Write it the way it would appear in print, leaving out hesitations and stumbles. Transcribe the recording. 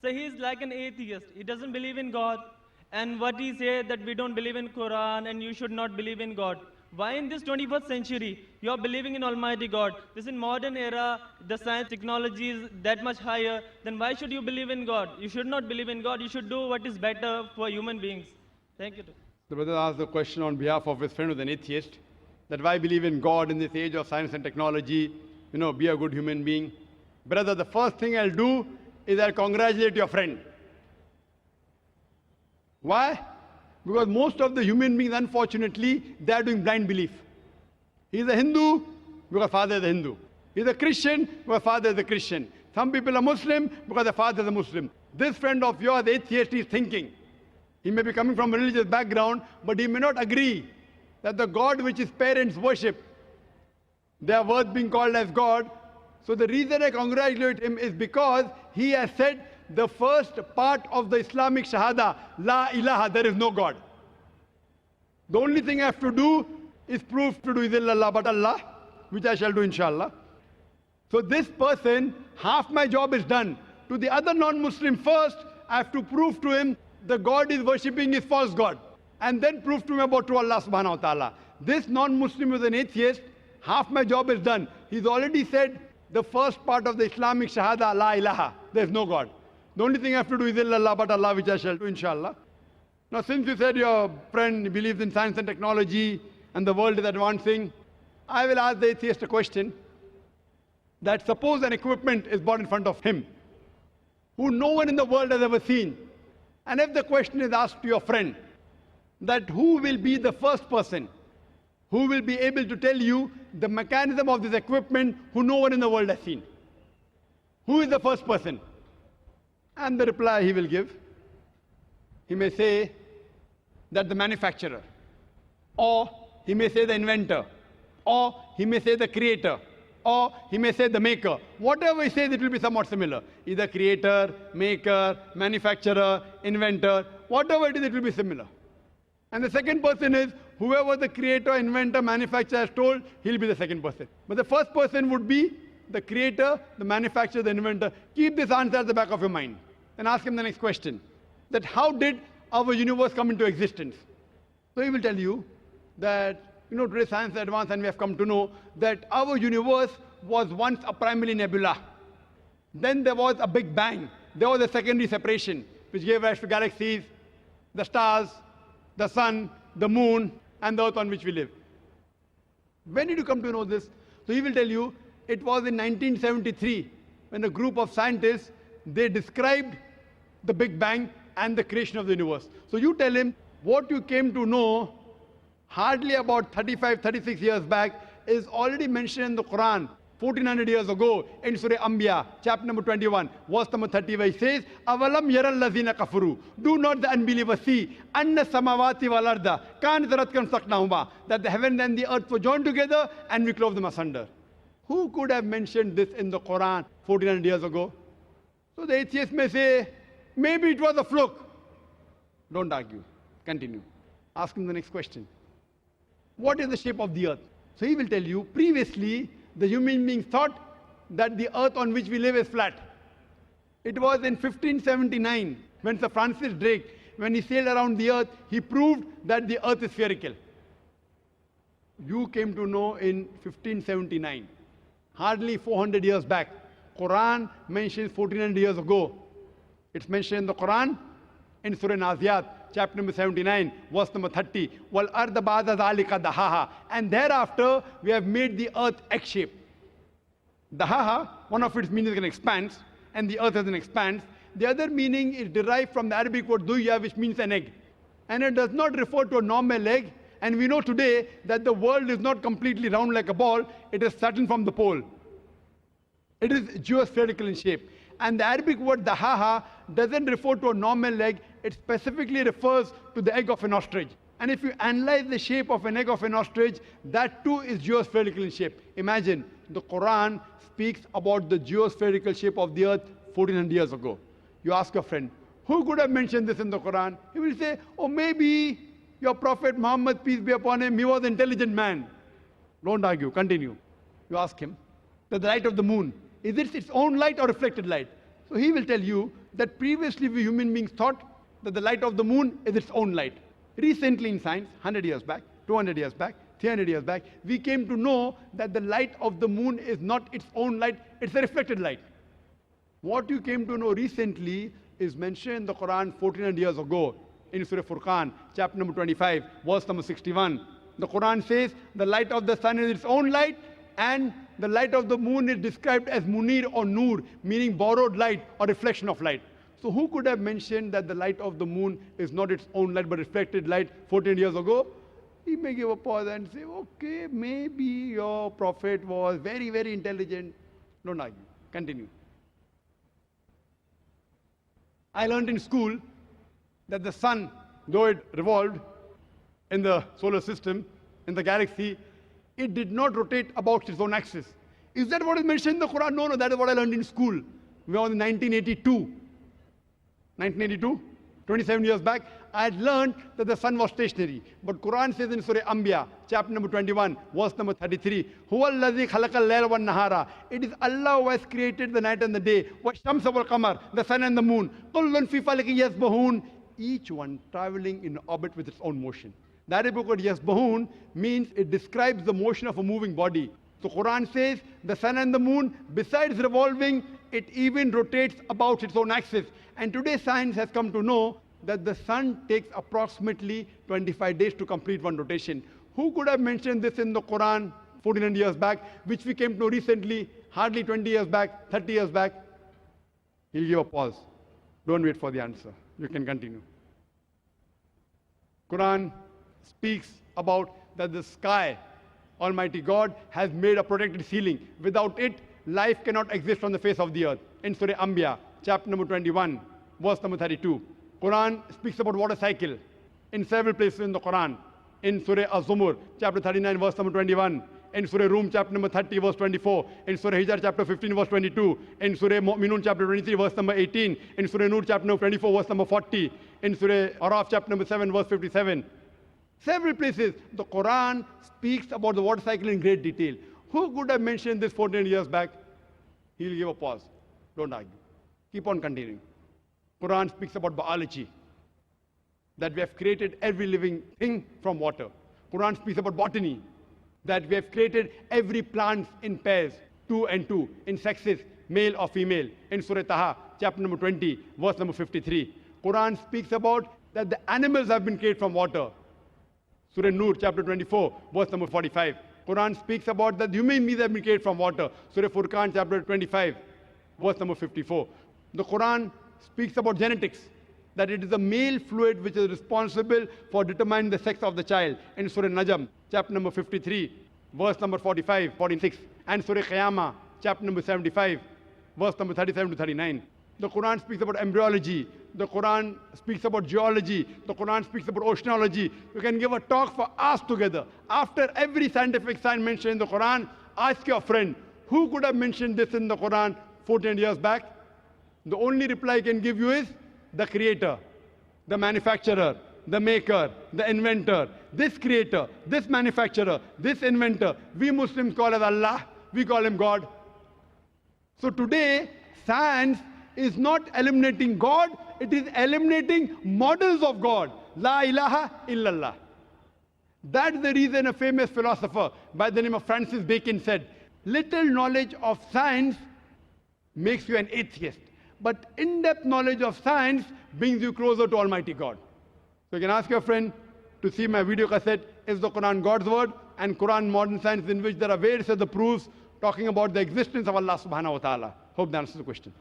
So he is like an atheist. He doesn't believe in God. And what he said that we don't believe in Quran and you should not believe in God. Why in this 21st century you are believing in Almighty God? This in modern era, the science technology is that much higher. Then why should you believe in God? You should not believe in God. You should do what is better for human beings. Thank you. The brother asked the question on behalf of his friend who's an atheist, that why believe in God in this age of science and technology, be a good human being. Brother, the first thing I'll do is I'll congratulate your friend. Why? Because most of the human beings, unfortunately, they are doing blind belief. He's a Hindu because father is a Hindu. He's a Christian because father is a Christian. Some people are Muslim because the father is a Muslim. This friend of yours, atheist, is thinking. He may be coming from a religious background, but he may not agree that the God which his parents worship, they are worth being called as God. So the reason I congratulate him is because he has said the first part of the Islamic Shahada, La ilaha, there is no God. The only thing I have to do is prove to do illallah but Allah, which I shall do inshallah. So this person, half my job is done. To the other non-Muslim first, I have to prove to him the God is worshipping is false God. And then prove to him about true Allah subhanahu wa ta'ala. This non-Muslim is an atheist, half my job is done. He's already said the first part of the Islamic Shahada, La ilaha, there is no God. The only thing I have to do is illallah but Allah, which I shall do inshallah. Now since you said your friend believes in science and technology and the world is advancing, I will ask the atheist a question, that suppose an equipment is brought in front of him, who no one in the world has ever seen. And if the question is asked to your friend, that who will be the first person who will be able to tell you the mechanism of this equipment who no one in the world has seen? Who is the first person? And the reply he will give, he may say that the manufacturer, or he may say the inventor, or he may say the creator, or he may say the maker. Whatever he says, it will be somewhat similar. Either creator, maker, manufacturer, inventor, whatever it is, it will be similar. And the second person is, whoever the creator, inventor, manufacturer has told, he'll be the second person. But the first person would be the creator, the manufacturer, the inventor. Keep this answer at the back of your mind. And ask him the next question, that how did our universe come into existence? So he will tell you that, today science is advanced and we have come to know that our universe was once a primary nebula. Then there was a big bang. There was a secondary separation, which gave rise to galaxies, the stars, the sun, the moon, and the earth on which we live. When did you come to know this? So he will tell you, it was in 1973, when a group of scientists, they described the Big Bang and the creation of the universe. So you tell him, what you came to know hardly about 35, 36 years back is already mentioned in the Quran 1400 years ago in Surah Anbiya, chapter number 21, verse number 30, where it says, Avalam yaral lazina kafuru. Do not the unbelievers see, anna samawati wal arda, kan zaratkan saknahuma, that the heaven and the earth were joined together and we clove them asunder. Who could have mentioned this in the Quran 1400 years ago? So the atheist may say, maybe it was a fluke. Don't argue. Continue. Ask him the next question. What is the shape of the earth? So he will tell you, previously, the human beings thought that the earth on which we live is flat. It was in 1579, when Sir Francis Drake, when he sailed around the earth, he proved that the earth is spherical. You came to know in 1579, hardly 400 years back. Quran mentions 1400 years ago. It's mentioned in the Quran in Surah Naziyat, chapter number 79, verse number 30. Wal arda ba'da zalika dahaha. And thereafter, we have made the earth egg-shaped. Dahaha, one of its meanings is an expanse, and the earth is an expanse. The other meaning is derived from the Arabic word duya, which means an egg. And it does not refer to a normal egg. And we know today that the world is not completely round like a ball. It is flattened from the pole. It is geospherical in shape. And the Arabic word dahaha doesn't refer to a normal egg. It specifically refers to the egg of an ostrich. And if you analyze the shape of an egg of an ostrich, that too is geospherical in shape. Imagine, the Quran speaks about the geospherical shape of the earth 1400 years ago. You ask your friend, who could have mentioned this in the Quran? He will say, oh, maybe your Prophet Muhammad, peace be upon him, he was an intelligent man. Don't argue, continue. You ask him, the light of the moon, is it its own light or reflected light? So he will tell you that previously we human beings thought that the light of the moon is its own light. Recently in science, 100 years back, 200 years back, 300 years back, we came to know that the light of the moon is not its own light, it's a reflected light. What you came to know recently is mentioned in the Quran 1400 years ago in Surah Furqan, chapter number 25, verse number 61. The Quran says the light of the sun is its own light, and the light of the moon is described as munir or nur, meaning borrowed light or reflection of light. So who could have mentioned that the light of the moon is not its own light but reflected light 14 years ago? He may give a pause and say, okay, maybe your prophet was very, very intelligent. Don't argue. Continue. I learned in school that the sun, though it revolved in the solar system, in the galaxy, it did not rotate about its own axis. Is that what is mentioned in the Quran? No, that is what I learned in school. We were in 1982. 1982, 27 years back, I had learned that the sun was stationary. But Quran says in Surah Anbiya, chapter number 21, verse number 33, Huwa allazi khalaqal layla wan nahara. It is Allah who has created the night and the day. Wa shamsa wal qamar, the sun and the moon. Kullun fi falakin yasbahun. Each one traveling in orbit with its own motion. The Arabic word yasbahun means it describes the motion of a moving body. So Quran says the sun and the moon, besides revolving, it even rotates about its own axis. And today science has come to know that the sun takes approximately 25 days to complete one rotation. Who could have mentioned this in the Quran 1400 years back, which we came to know recently, hardly 20 years back, 30 years back? He'll give a pause. Don't wait for the answer. You can continue. Quran speaks about that the sky, Almighty God, has made a protected ceiling. Without it, life cannot exist on the face of the earth. In Surah Anbiya, chapter number 21, verse number 32. Quran speaks about water cycle in several places in the Quran. In Surah Az-Zumur, chapter 39, verse number 21. In Surah Rum, chapter number 30, verse 24. In Surah Hijr, chapter 15, verse 22. In Surah Mu'minun, chapter 23, verse number 18. In Surah Nur, chapter number 24, verse number 40. In Surah Araf, chapter number 7, verse 57. Several places, the Quran speaks about the water cycle in great detail. Who could have mentioned this 14 years back? He'll give a pause. Don't argue. Keep on continuing. Quran speaks about biology, that we have created every living thing from water. Quran speaks about botany, that we have created every plant in pairs, 2 and 2, in sexes, male or female. In Surah Taha, chapter number 20, verse number 53. Quran speaks about that the animals have been created from water. Surah Nur, chapter 24, verse number 45. Quran speaks about that human beings have been created from water. Surah Furqan, chapter 25, verse number 54. The Quran speaks about genetics, that it is the male fluid which is responsible for determining the sex of the child. In Surah Najm, chapter number 53, verse number 45, 46. And Surah Qiyamah, chapter number 75, verse number 37 to 39. The Quran speaks about embryology. The Quran speaks about geology. The Quran speaks about oceanology. You can give a talk for hours together. After every scientific sign mentioned in the Quran, ask your friend, who could have mentioned this in the Quran 14 years back? The only reply I can give you is the creator, the manufacturer, the maker, the inventor. This creator, this manufacturer, this inventor, we Muslims call as Allah, we call him God. So today, science is not eliminating God, it is eliminating models of God. La ilaha illallah. That's the reason a famous philosopher by the name of Francis Bacon said, little knowledge of science makes you an atheist, but in-depth knowledge of science brings you closer to Almighty God. So you can ask your friend to see my video cassette, Is the Quran God's Word? And Quran Modern Science, in which there are various other proofs talking about the existence of Allah subhanahu wa ta'ala. Hope that answers the question.